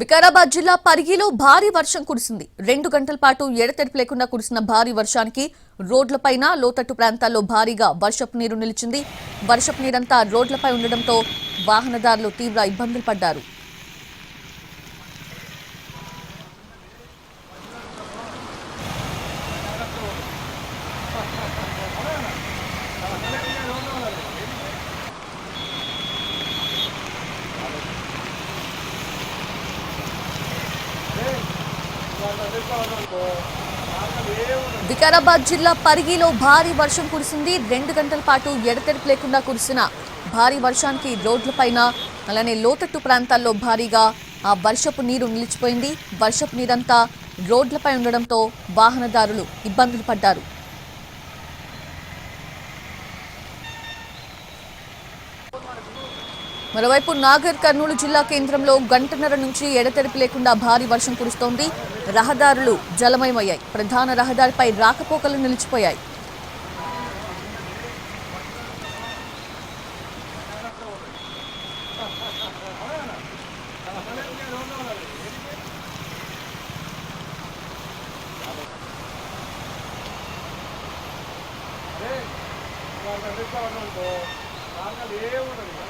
వికారాబాద్ జిల్లా పరిగిలో భారీ వర్షం కురిసింది. 2 గంటల పాటు ఎడతెరిపి లేకుండా కురిసిన భారీ వర్షానికి రోడ్లపైన లోతట్టు ప్రాంతాల్లో భారీగా వర్షపు నీరు నిలిచింది. వర్షపు నీరంతా రోడ్లపై ఉండడంతో వాహనదారులు తీవ్ర ఇబ్బందులు పడ్డారు. వికారాబాద్ జిల్లా పరిగిలో భారీ వర్షం కురిసింది. 2 గంటల పాటు ఎడతెరిపి లేకుండా కురిసిన భారీ వర్షానికి రోడ్లపైన అలానే లోతట్టు ప్రాంతాల్లో భారీగా ఆ వర్షపు నీరు నిలిచిపోయింది. వర్షపు నీరంతా రోడ్లపై ఉండడంతో వాహనదారులు ఇబ్బందులు పడ్డారు. మరోవైపు నాగర్ కర్నూలు జిల్లా కేంద్రంలో గంటన్నర నుంచి ఎడతెరిపి లేకుండా భారీ వర్షం కురుస్తోంది. రహదారులు జలమయమయ్యాయి. ప్రధాన రహదారిపై రాకపోకలు నిలిచిపోయాయి. ఏ